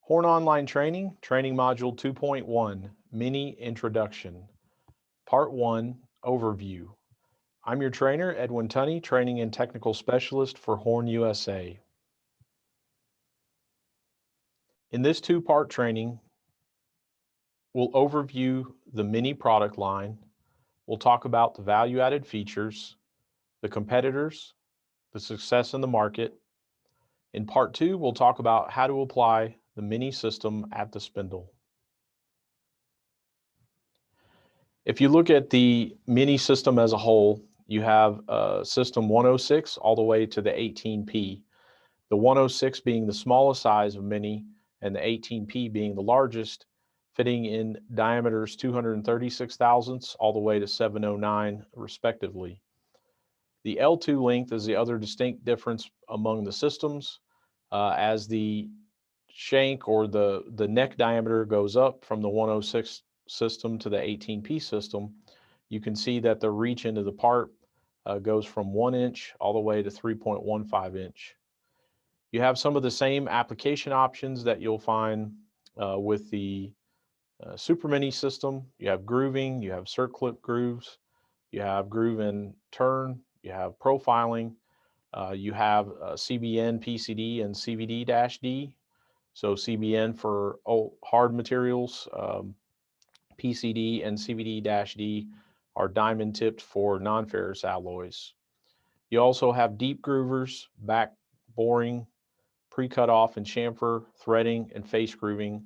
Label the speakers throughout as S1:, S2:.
S1: Horn Online Training, Training Module 2.1, Mini Introduction. Part 1, Overview. I'm your trainer, Edwin Tunney, Training and Technical Specialist for Horn USA. In this two-part training, we'll overview the Mini product line, we'll talk about the value-added features, the competitors, the success in the market. In Part 2, we'll talk about how to apply the Mini system at the spindle. If you look at the Mini system as a whole, you have system 106 all the way to the 18P. The 106 being the smallest size of Mini and the 18P being the largest, fitting in diameters 236 thousandths all the way to 709 respectively. The L2 length is the other distinct difference among the systems, as the shank or the neck diameter goes up from the 106 system to the 18P system. You can see that the reach into the part goes from 1 inch all the way to 3.15 inch. You have some of the same application options that you'll find with the Super Mini system. You have grooving, you have circlip grooves, you have groove and turn, you have profiling, you have CBN, PCD, and CVD-D. So CBN for hard materials, PCD and CVD-D are diamond tipped for non-ferrous alloys. You also have deep groovers, back boring, pre-cut off and chamfer, threading, and face grooving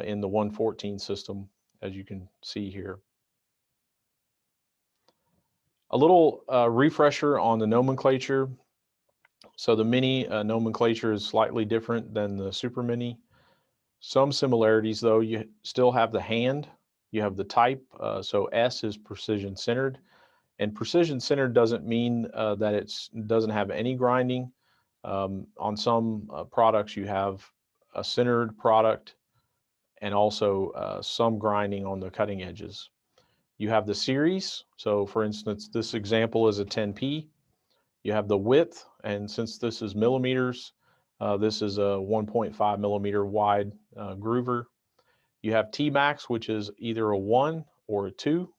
S1: in the 114 system, as you can see here. A little refresher on the nomenclature. So the Mini nomenclature is slightly different than the Super Mini. Some similarities though, you still have the hand, you have the type, so S is precision centered, and precision centered doesn't mean that it doesn't have any grinding. On some products you have a centered product and also some grinding on the cutting edges. You have the series, so for instance this example is a 10P. You have the width, and since this is millimeters, this is a 1.5 millimeter wide groover. You have T-max, which is either a 1 or a 2.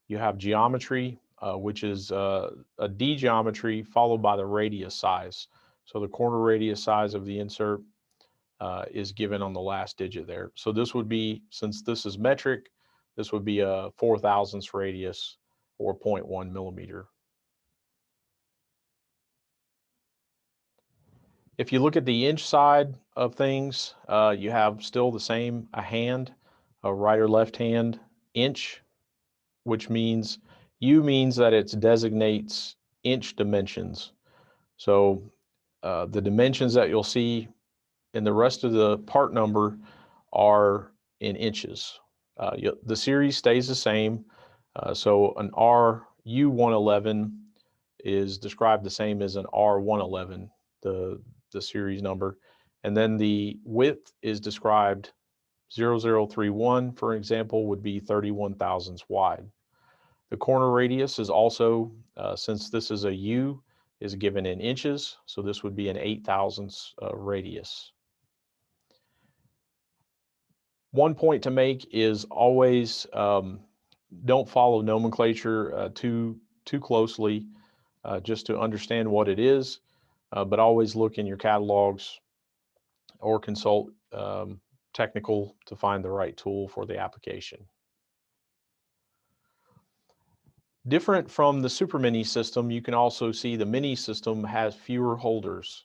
S1: You have geometry, which is a D geometry followed by the radius size. So the corner radius size of the insert is given on the last digit there. So this would be, since this is metric, this would be a 4/1000 radius or 0.1 millimeter. If you look at the inch side of things, you have still the same, a hand, a right or left hand, inch, which means that it designates inch dimensions. So the dimensions that you'll see in the rest of the part number are in inches. The series stays the same. So an RU111 is described the same as an R111, the series number. And then the width is described 0031, for example, would be 31 thousandths wide. The corner radius is also, since this is a U, is given in inches. So this would be an 8 thousandths radius. One point to make is always don't follow nomenclature too closely, just to understand what it is, but always look in your catalogs or consult technical to find the right tool for the application. Different from the Super Mini system, you can also see the Mini system has fewer holders.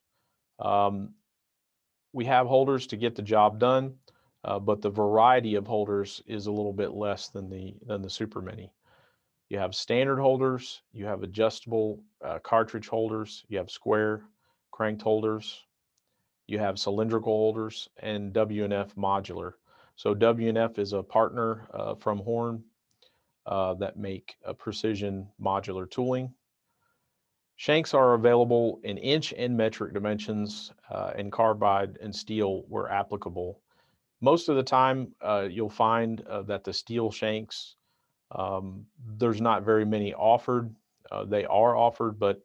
S1: We have holders to get the job done, but the variety of holders is a little bit less than the Super Mini. You have standard holders, you have adjustable cartridge holders, you have square cranked holders, you have cylindrical holders, and W&F modular. So W&F is a partner from Horn that make a precision modular tooling. Shanks are available in inch and metric dimensions, and carbide and steel where applicable. Most of the time, you'll find that the steel shanks, there's not very many offered. They are offered, but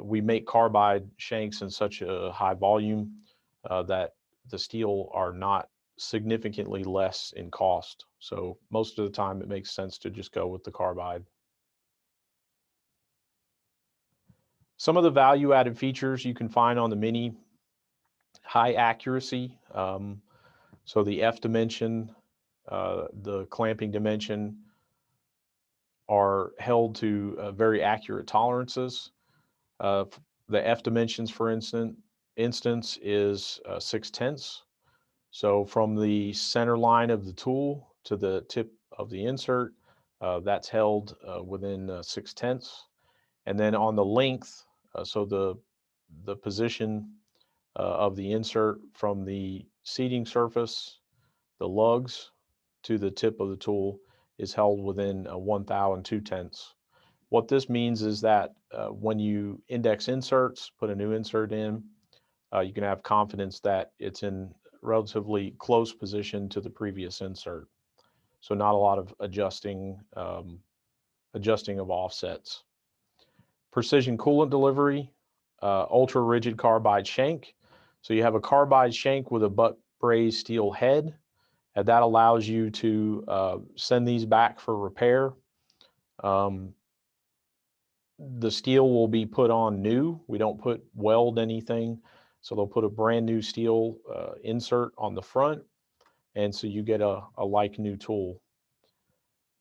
S1: we make carbide shanks in such a high volume that the steel are not significantly less in cost. So most of the time it makes sense to just go with the carbide. Some of the value added features you can find on the Mini: high accuracy. So the F dimension, the clamping dimension are held to very accurate tolerances. The F dimensions, for instance, is 6/10. So from the center line of the tool to the tip of the insert, that's held within 6/10. And then on the length, so the position of the insert from the seating surface, the lugs, to the tip of the tool is held within 1/1000 and 2/10. What this means is that when you index inserts, put a new insert in, you can have confidence that it's in relatively close position to the previous insert. So not a lot of adjusting of offsets. Precision coolant delivery, ultra rigid carbide shank. So you have a carbide shank with a butt brazed steel head, and that allows you to send these back for repair. The steel will be put on new. We don't weld anything. So they'll put a brand new steel insert on the front, and so you get a like new tool.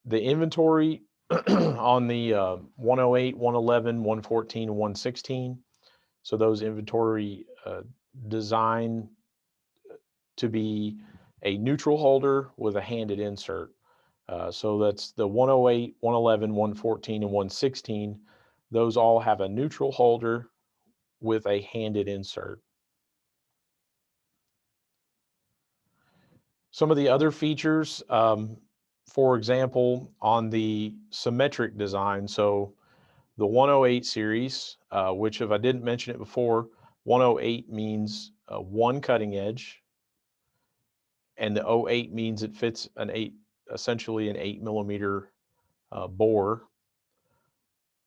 S1: The inventory on the 108, 111, 114, and 116. So those inventory design to be a neutral holder with a handed insert. So that's the 108, 111, 114, and 116. Those all have a neutral holder with a handed insert. Some of the other features, for example, on the symmetric design, so the 108 series, which if I didn't mention it before, 108 means one cutting edge, and the 08 means it fits essentially an 8mm bore.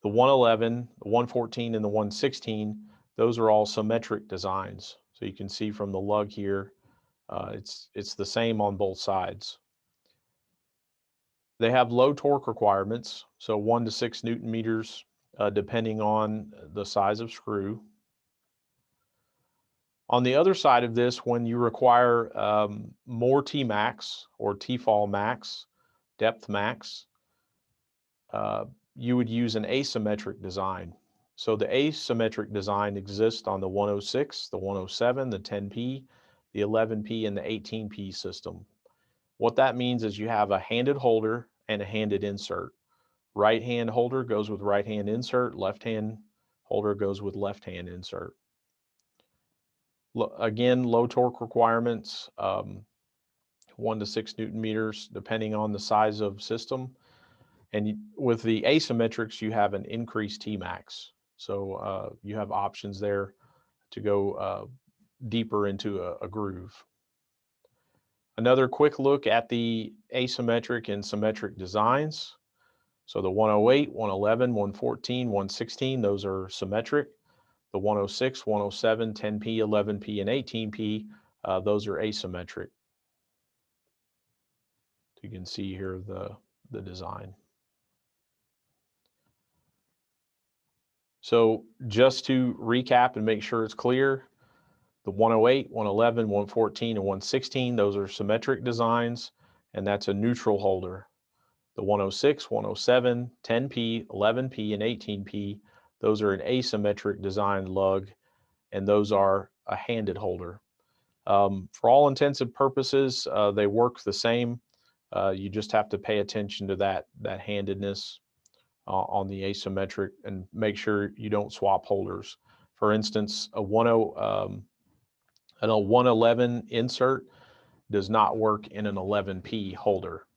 S1: The 111, the 114, and the 116, those are all symmetric designs. So you can see from the lug here, it's the same on both sides. They have low torque requirements, so 1 to 6 Newton meters, depending on the size of screw. On the other side of this, when you require more Tmax or T-fall max, depth max, you would use an asymmetric design. So the asymmetric design exists on the 106, the 107, the 10P, the 11P, and the 18P system. What that means is you have a handed holder and a handed insert. Right hand holder goes with right hand insert, left hand holder goes with left hand insert. Again, low torque requirements, 1 to 6 Newton meters, depending on the size of system. And with the asymmetrics, you have an increased Tmax. So you have options there to go deeper into a groove. Another quick look at the asymmetric and symmetric designs. So the 108, 111, 114, 116, those are symmetric. The 106, 107, 10P, 11P, and 18P, those are asymmetric. You can see here the design. So just to recap and make sure it's clear, the 108, 111, 114, and 116, those are symmetric designs, and that's a neutral holder. The 106, 107, 10P, 11P, and 18P, those are an asymmetric design lug, and those are a handed holder. For all intents and purposes, they work the same. You just have to pay attention to that handedness on the asymmetric and make sure you don't swap holders. For instance, an 111 insert does not work in an 11P holder.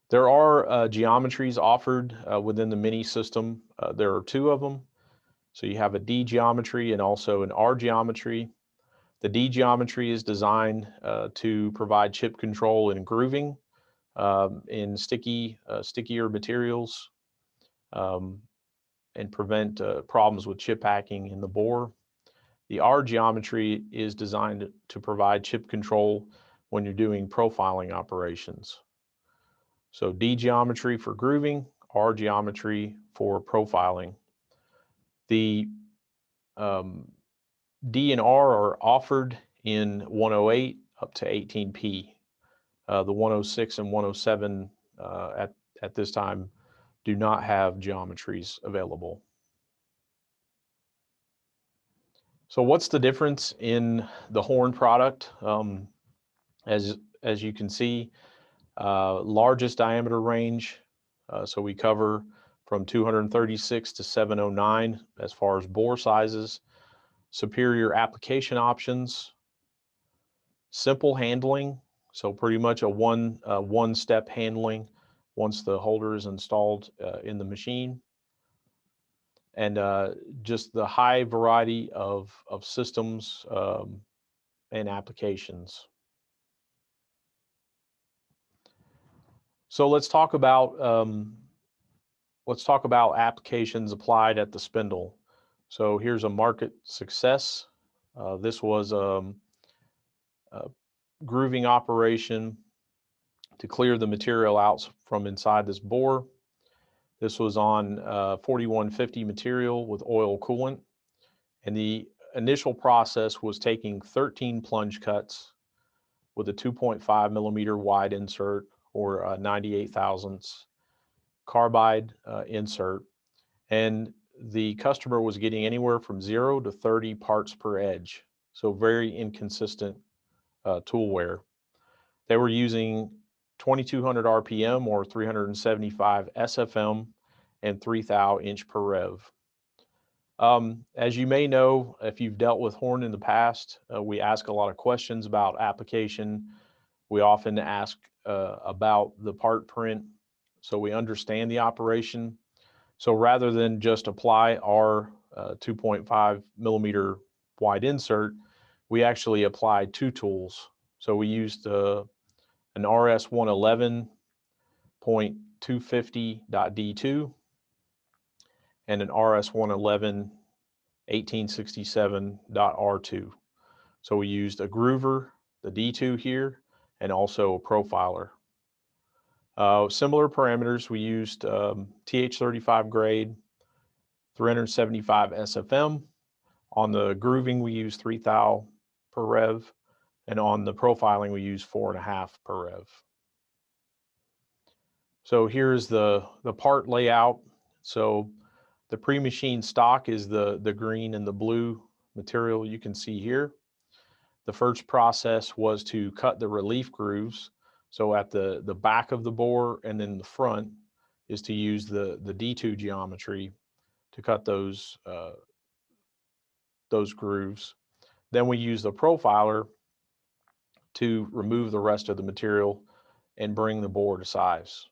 S1: There are geometries offered within the Mini system. There are 2 of them. So you have a D geometry and also an R geometry. The D geometry is designed to provide chip control and grooving in stickier materials and prevent problems with chip hacking in the bore. The R geometry is designed to provide chip control when you're doing profiling operations. So D geometry for grooving, R geometry for profiling. The D and R are offered in 108 up to 18P. The 106 and 107 at this time do not have geometries available. So what's the difference in the horn product? As you can see, largest diameter range. So we cover from 236 to 709 as far as bore sizes. Superior application options. Simple handling. So pretty much a one-step handling once the holder is installed in the machine. And just the high variety of systems and applications. So let's talk about applications applied at the spindle. So here's a market success. This was a grooving operation to clear the material out from inside this bore. This was on 4150 material with oil coolant. And the initial process was taking 13 plunge cuts with a 2.5 millimeter wide insert or 98 thousandths carbide insert. And the customer was getting anywhere from 0 to 30 parts per edge. So very inconsistent tool wear. They were using 2200 RPM or 375 SFM and 3 thou inch per rev. As you may know, if you've dealt with horn in the past, we ask a lot of questions about application. We often ask about the part print so we understand the operation. So rather than just apply our 2.5 millimeter wide insert, we actually applied two tools. So we used an RS111.250.D2 and an RS111 1867.R2. So we used a groover, the D2 here, and also a profiler. Similar parameters, we used TH35 grade, 375 SFM. On the grooving, we used 3 thou per rev, and on the profiling, we used 4.5 per rev. So here's the part layout. So the pre-machined stock is the green and the blue material you can see here. The first process was to cut the relief grooves. So at the back of the bore and then the front is to use the D2 geometry to cut those grooves. Then we use the profiler to remove the rest of the material and bring the bore to size.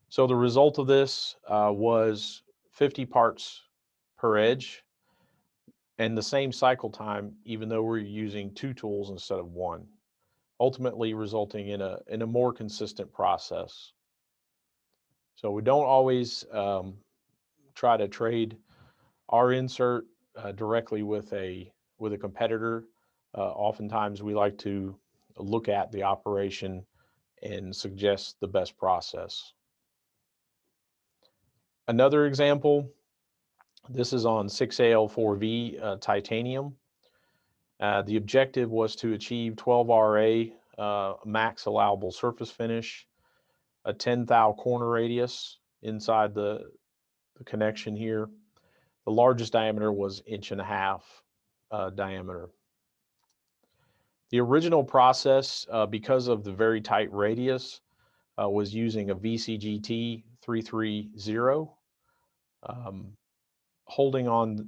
S1: So the result of this was 50 parts per edge and the same cycle time, even though we're using two tools instead of one, ultimately resulting in a more consistent process. So we don't always try to trade our insert directly with a competitor. Oftentimes we like to look at the operation and suggest the best process. Another example, this is on 6AL4V titanium. The objective was to achieve 12 RA max allowable surface finish, a 10 thou corner radius inside the connection here. The largest diameter was 1.5 inch diameter. The original process, because of the very tight radius, was using a VCGT 330. Holding on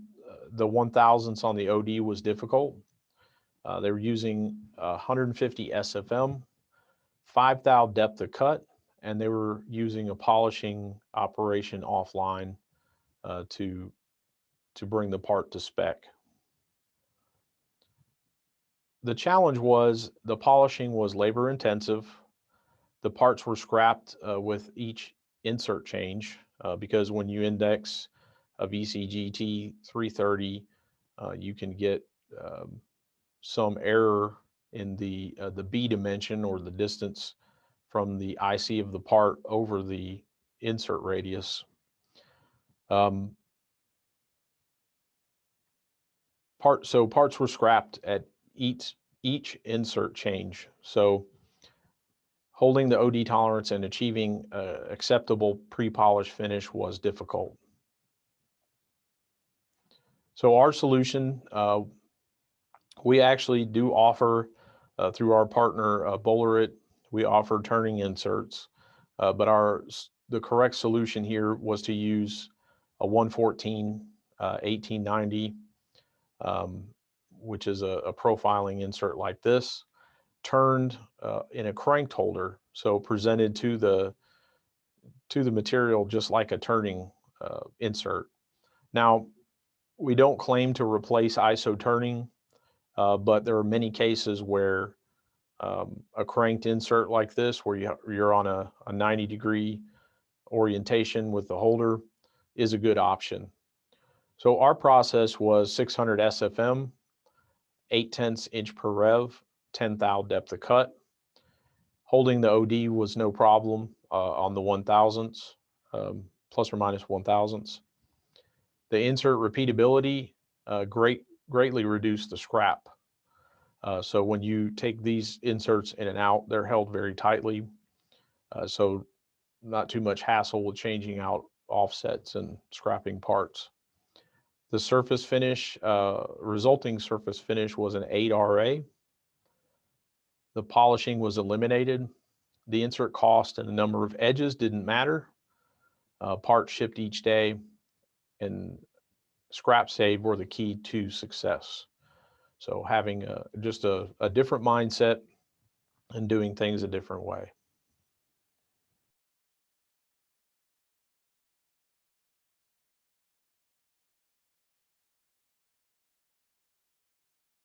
S1: the 1,000ths on the OD was difficult. They were using 150 SFM, 5 thou depth of cut, and they were using a polishing operation offline to bring the part to spec. The challenge was the polishing was labor intensive. The parts were scrapped with each insert change because when you index a VCGT 330 you can get some error in the B dimension, or the distance from the IC of the part over the insert radius. Parts were scrapped at each insert change. So holding the OD tolerance and achieving acceptable pre-polish finish was difficult. So our solution, we actually do offer, through our partner Valueadded, we offer turning inserts, but the correct solution here was to use a 114 1890, which is a profiling insert like this, turned in a cranked holder, so presented to the material just like a turning insert. Now, we don't claim to replace ISO turning, but there are many cases where a cranked insert like this, where you're on a 90-degree orientation with the holder, is a good option. So our process was 600 SFM, 0.8 inch per rev, 10 thou depth of cut. Holding the OD was no problem on the 1,000ths, plus or minus 1,000ths. The insert repeatability greatly reduced the scrap. So when you take these inserts in and out, they're held very tightly. So not too much hassle with changing out offsets and scrapping parts. The surface finish, resulting surface finish, was an 8 RA. The polishing was eliminated. The insert cost and the number of edges didn't matter. Parts shipped each day and scrap save were the key to success. So having just a different mindset and doing things a different way.